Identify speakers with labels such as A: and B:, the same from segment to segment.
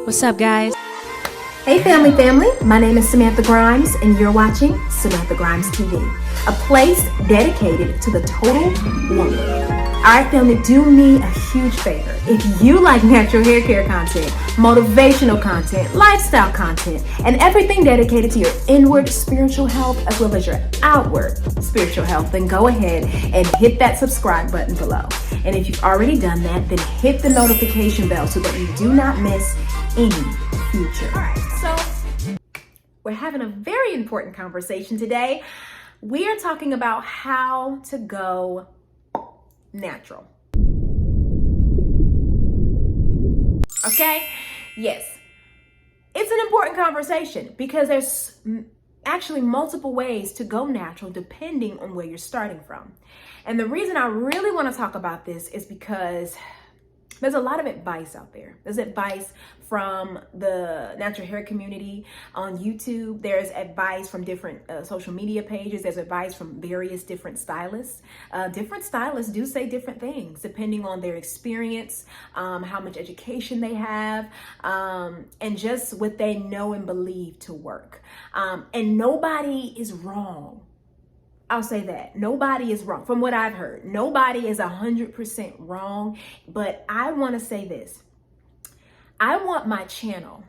A: What's up, guys?
B: Hey family, my name is Samantha Grimes and you're watching Samantha Grimes TV, a place dedicated to the total woman. Alright family, do me a huge favor. If you like natural hair care content, motivational content, lifestyle content, and everything dedicated to your inward spiritual health as well as your outward spiritual health, then go ahead and hit that subscribe button below. And if you've already done that, then hit the notification bell so that you do not miss any future. All right, so we're having a very important conversation today. We are talking about how to go natural. Okay? Yes. It's an important conversation because there's actually multiple ways to go natural depending on where you're starting from. And the reason I really want to talk about this is because there's a lot of advice out there. There's advice from the natural hair community on YouTube. There's advice from different social media pages. There's advice from various different stylists. Different stylists do say different things depending on their experience, how much education they have, and just what they know and believe to work. And nobody is wrong. I'll say that. Nobody is wrong. From what I've heard, nobody is 100% wrong. But I want to say this. I want my channel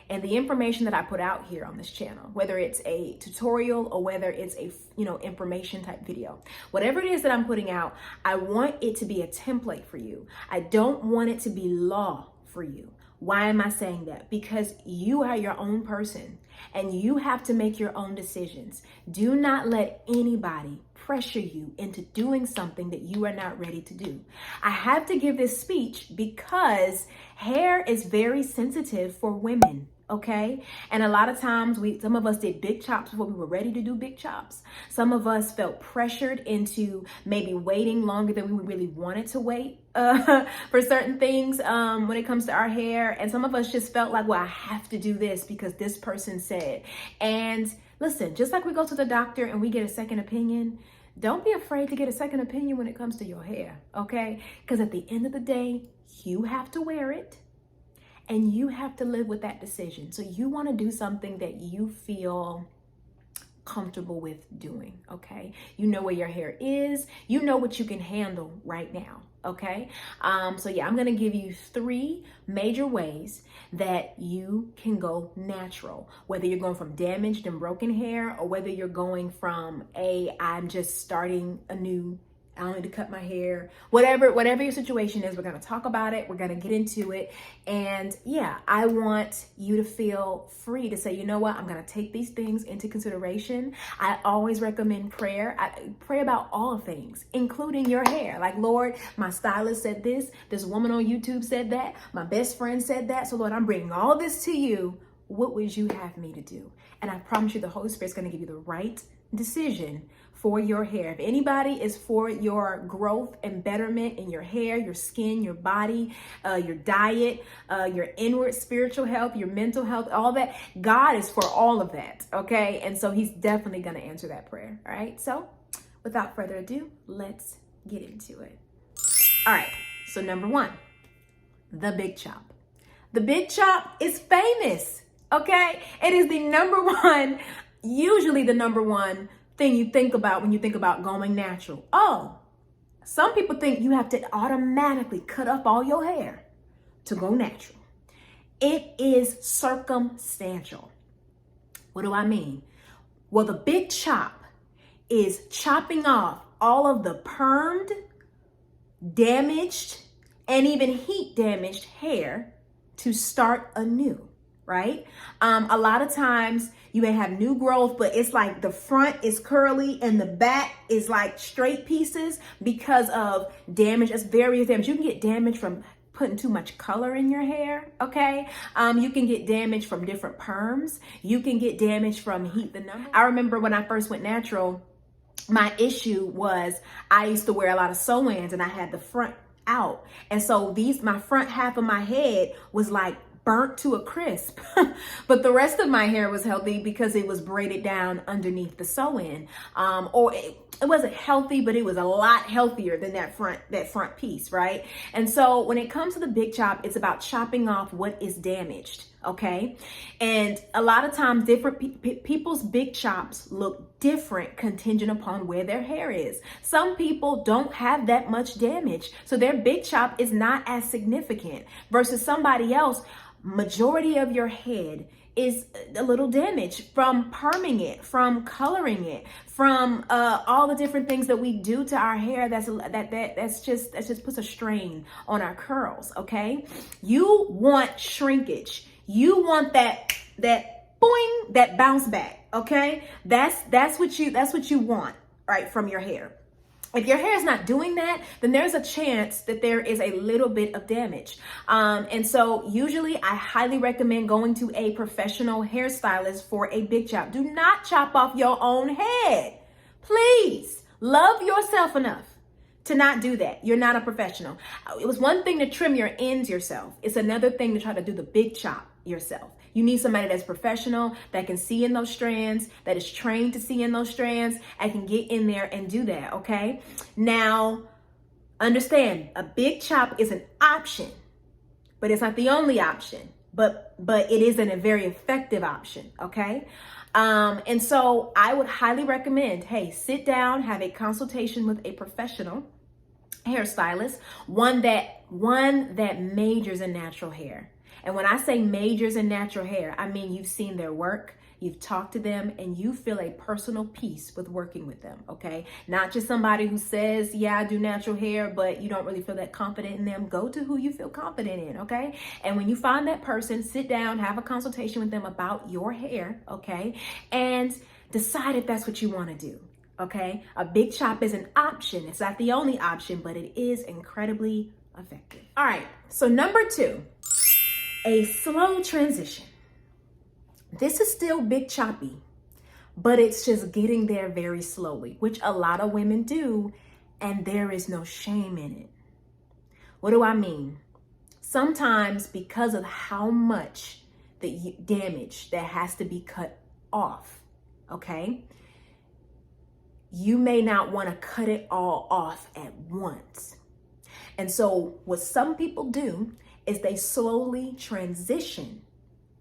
B: and the information that I put out here on this channel, whether it's a tutorial or whether it's a, information type video, whatever it is that I'm putting out, I want it to be a template for you. I don't want it to be law for you. Why am I saying that? Because you are your own person and you have to make your own decisions. Do not let anybody pressure you into doing something that you are not ready to do. I have to give this speech because hair is very sensitive for women. Okay. And a lot of times some of us did big chops before we were ready to do big chops. Some of us felt pressured into maybe waiting longer than we really wanted to wait for certain things when it comes to our hair. And some of us just felt like, well, I have to do this because this person said. And listen, just like we go to the doctor and we get a second opinion, don't be afraid to get a second opinion when it comes to your hair. Okay. Because at the end of the day, you have to wear it. And you have to live with that decision. So you want to do something that you feel comfortable with doing, okay? You know where your hair is. You know what you can handle right now, okay? So yeah, I'm going to give you 3 major ways that you can go natural, whether you're going from damaged and broken hair or whether you're going from I'm just starting anew, I don't need to cut my hair, whatever your situation is, we're going to talk about it. We're going to get into it. And yeah, I want you to feel free to say, you know what, I'm going to take these things into consideration. I always recommend prayer. I pray about all things, including your hair. Like, Lord, my stylist said this woman on YouTube said that, my best friend said that. So Lord, I'm bringing all this to you. What would you have me to do? And I promise you the Holy Spirit's going to give you the right decision for your hair. If anybody is for your growth and betterment in your hair, your skin, your body, your diet, your inward spiritual health, your mental health, all that, God is for all of that, okay? And so he's definitely going to answer that prayer, all right? So without further ado, let's get into it. All right, so number 1, the big chop. The big chop is famous, okay? It is usually the number one thing you think about when you think about going natural. Oh, some people think you have to automatically cut up all your hair to go natural. It is circumstantial. What do I mean? Well, the big chop is chopping off all of the permed, damaged, and even heat damaged hair to start anew. Right? A lot of times you may have new growth, but it's like the front is curly and the back is like straight pieces because of damage. It's various damage. You can get damage from putting too much color in your hair, okay? You can get damage from different perms. You can get damage from heat. I remember when I first went natural, my issue was I used to wear a lot of sew-ins and I had the front out. And so my front half of my head was like burnt to a crisp, but the rest of my hair was healthy because it was braided down underneath the sew-in, or it wasn't healthy, but it was a lot healthier than that front piece, right? And so when it comes to the big chop, it's about chopping off what is damaged, okay? And a lot of times different people's big chops look different contingent upon where their hair is. Some people don't have that much damage, so their big chop is not as significant versus somebody else, majority of your head is a little damaged from perming it, from coloring it, from all the different things that we do to our hair. That's just puts a strain on our curls. Okay, you want shrinkage. You want that boing, that bounce back. Okay, that's what you want, right, from your hair. If your hair is not doing that, then there's a chance that there is a little bit of damage. And so usually I highly recommend going to a professional hairstylist for a big chop. Do not chop off your own head. Please love yourself enough to not do that. You're not a professional. It was one thing to trim your ends yourself. It's another thing to try to do the big chop yourself. You need somebody that's professional, that can see in those strands, that is trained to see in those strands, and can get in there and do that, okay? Now, understand, a big chop is an option, but it's not the only option, but it isn't a very effective option, okay? And so I would highly recommend, hey, sit down, have a consultation with a professional hairstylist, one that majors in natural hair. And when I say majors in natural hair, I mean you've seen their work, you've talked to them, and you feel a personal peace with working with them, okay? Not just somebody who says, yeah, I do natural hair, but you don't really feel that confident in them. Go to who you feel confident in, okay? And when you find that person, sit down, have a consultation with them about your hair, okay? And decide if that's what you want to do. Okay, a big chop is an option. It's not the only option, but it is incredibly effective. All right, so number 2, a slow transition. This is still big choppy, but it's just getting there very slowly, which a lot of women do, and there is no shame in it. What do I mean? Sometimes because of how much damage that has to be cut off, okay? You may not want to cut it all off at once. And so what some people do is they slowly transition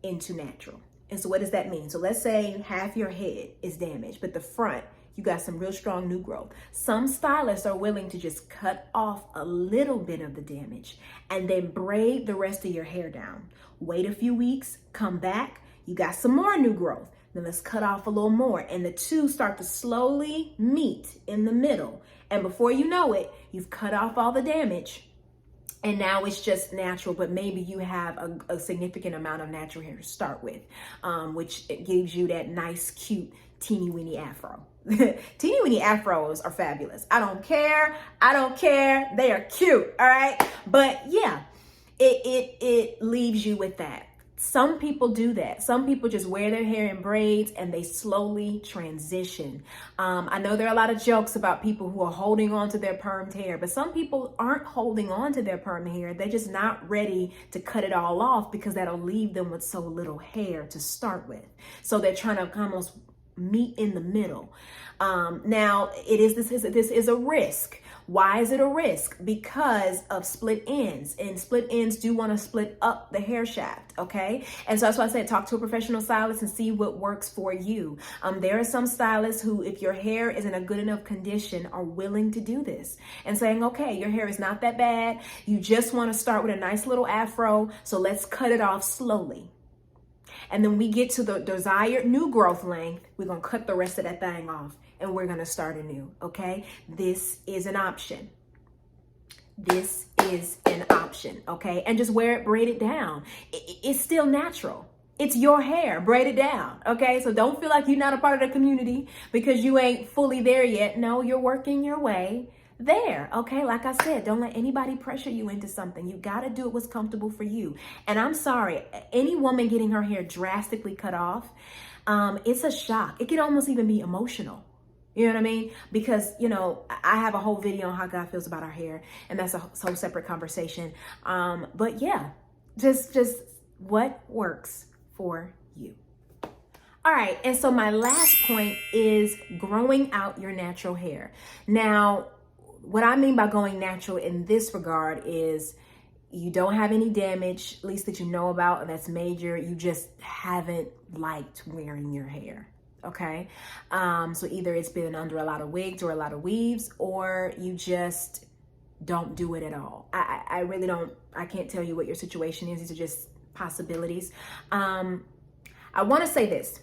B: into natural. And so what does that mean? So let's say half your head is damaged, but the front, you got some real strong new growth. Some stylists are willing to just cut off a little bit of the damage and then braid the rest of your hair down. Wait a few weeks, come back, you got some more new growth. Then let's cut off a little more. And the two start to slowly meet in the middle. And before you know it, you've cut off all the damage. And now it's just natural, but maybe you have a significant amount of natural hair to start with, which it gives you that nice, cute, teeny weeny afro. Teeny weeny afros are fabulous. I don't care. They are cute. All right. But yeah, it leaves you with that. Some people do that. Some people just wear their hair in braids and they slowly transition. I know there are a lot of jokes about people who are holding on to their permed hair, but some people aren't holding on to their permed hair. They're just not ready to cut it all off because that'll leave them with so little hair to start with. So they're trying to almost meet in the middle. Now, this is a risk. Why is it a risk? Because of split ends, and split ends do want to split up the hair shaft, okay? And so that's why I said talk to a professional stylist and see what works for you. There are some stylists who, if your hair is in a good enough condition, are willing to do this and saying, okay, your hair is not that bad. You just want to start with a nice little afro, so let's cut it off slowly. And then we get to the desired new growth length, we're going to cut the rest of that thing off and we're going to start anew, okay? This is an option. This is an option, okay? And just wear it braided down. It's still natural. It's your hair, braid it down, okay? So don't feel like you're not a part of the community because you ain't fully there yet. No, you're working your way there, okay? Like I said, don't let anybody pressure you into something. You got to do what's comfortable for you. And I'm sorry, any woman getting her hair drastically cut off, it's a shock. It could almost even be emotional. You know what I mean? Because, you know, I have a whole video on how God feels about our hair, and that's a whole separate conversation. But yeah, just what works for you. All right, and so my last point is growing out your natural hair. Now, what I mean by going natural in this regard is you don't have any damage, at least that you know about, and that's major. You just haven't liked wearing your hair. Okay. So either it's been under a lot of wigs or a lot of weaves, or you just don't do it at all. I really don't, I can't tell you what your situation is. These are just possibilities. I want to say this.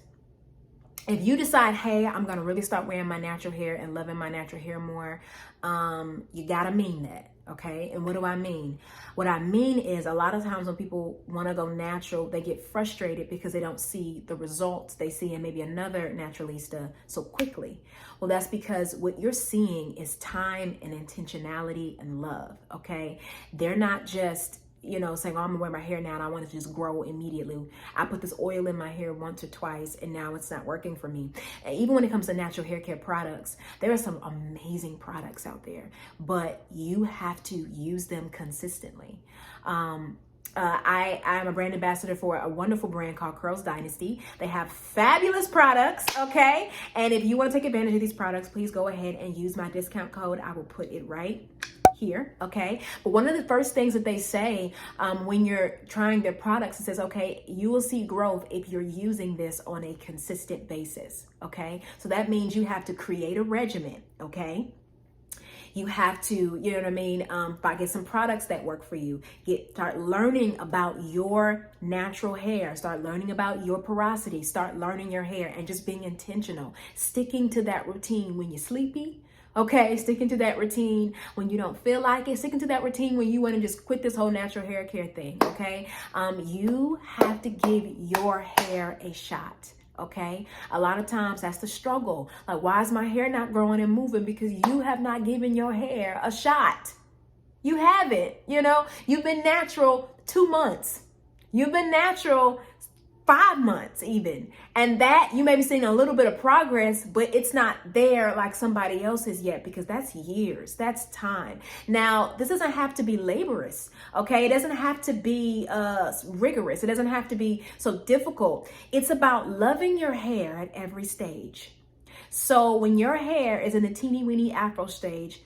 B: If you decide, hey, I'm going to really start wearing my natural hair and loving my natural hair more, you got to mean that. Okay. And what do I mean? What I mean is a lot of times when people want to go natural, they get frustrated because they don't see the results they see in maybe another naturalista so quickly. Well, that's because what you're seeing is time and intentionality and love. Okay. They're not just, saying, oh, I'm gonna wear my hair now and I want to just grow immediately. I put this oil in my hair once or twice and now it's not working for me. And even when it comes to natural hair care products, there are some amazing products out there, but you have to use them consistently. I'm a brand ambassador for a wonderful brand called Curls Dynasty. They have fabulous products, okay? And if you want to take advantage of these products, please go ahead and use my discount code. I will put it right here, okay? But one of the first things that they say when you're trying their products, it says, okay, you will see growth if you're using this on a consistent basis, okay? So that means you have to create a regimen, okay? You have to, get some products that work for you. Start learning about your natural hair. Start learning about your porosity. Start learning your hair and just being intentional. Sticking to that routine when you're sleepy. Okay, sticking to that routine when you don't feel like it. Sticking to that routine when you want to just quit this whole natural hair care thing. Okay, you have to give your hair a shot. Okay, a lot of times that's the struggle. Like, why is my hair not growing and moving? Because you have not given your hair a shot. You haven't. You've been natural 2 months. You've been natural 5 months even. And that you may be seeing a little bit of progress, but it's not there like somebody else's yet, because that's years, that's time. Now, this doesn't have to be laborious, okay? It doesn't have to be rigorous. It doesn't have to be so difficult. It's about loving your hair at every stage. So when your hair is in the teeny weeny afro stage,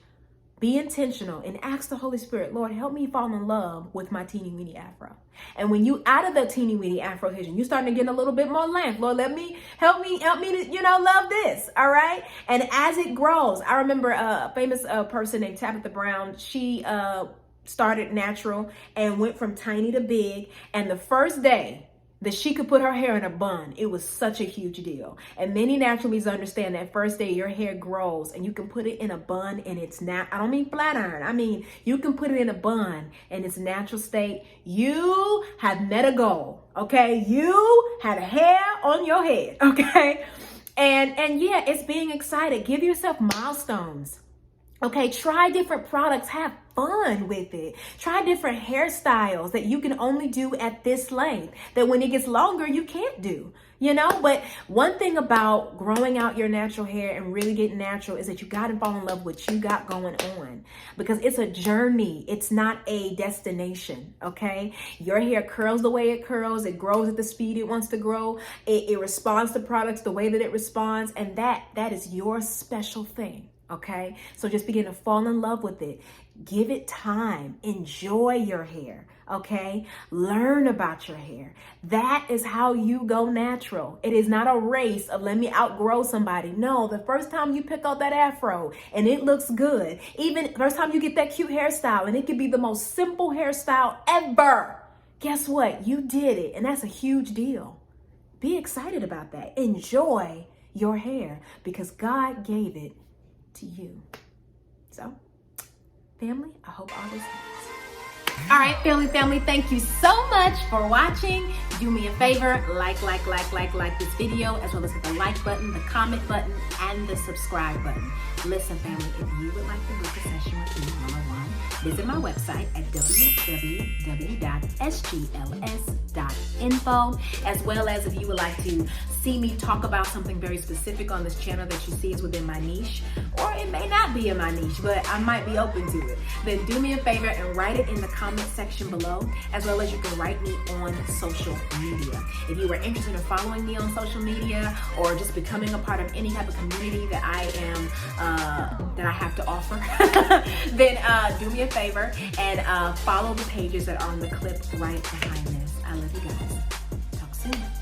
B: be intentional and ask the Holy Spirit, Lord, help me fall in love with my teeny weeny afro. And when you out of the teeny weeny afro vision, you starting to get a little bit more length. Lord, help me to, love this. All right. And as it grows, I remember a famous person named Tabitha Brown. She started natural and went from tiny to big. And the first day that she could put her hair in a bun, it was such a huge deal. And many naturalists understand that first day your hair grows and you can put it in a bun and it's not, I don't mean flat iron. I mean, you can put it in a bun in its natural state. You have met a goal, okay? You had a hair on your head, okay? And yeah, it's being excited. Give yourself milestones. Okay, try different products, have fun with it. Try different hairstyles that you can only do at this length, that when it gets longer, you can't do, But one thing about growing out your natural hair and really getting natural is that you got to fall in love with what you got going on, because it's a journey. It's not a destination, okay? Your hair curls the way it curls. It grows at the speed it wants to grow. It responds to products the way that it responds, and that is your special thing. Okay, so just begin to fall in love with it. Give it time. Enjoy your hair. Okay, learn about your hair. That is how you go natural. It is not a race of let me outgrow somebody. No, the first time you pick out that afro and it looks good, even first time you get that cute hairstyle and it could be the most simple hairstyle ever. Guess what? You did it, and that's a huge deal. Be excited about that. Enjoy your hair because God gave it to you. So, family, I hope all this helps. All right, family, thank you so much for watching. Do me a favor, like this video, as well as hit the like button, the comment button, and the subscribe button. Listen, family, if you would like to book a session with me one-on-one, visit my website at www.sgls.info, as well as if you would like to see me talk about something very specific on this channel that you see is within my niche, or it may not be in my niche, but I might be open to it, then do me a favor and write it in the comment section below, as well as you can write me on social media. If you are interested in following me on social media or just becoming a part of any type of community that I have to offer, then do me a favor and follow the pages that are on the clip right behind this. I love you guys. Talk soon.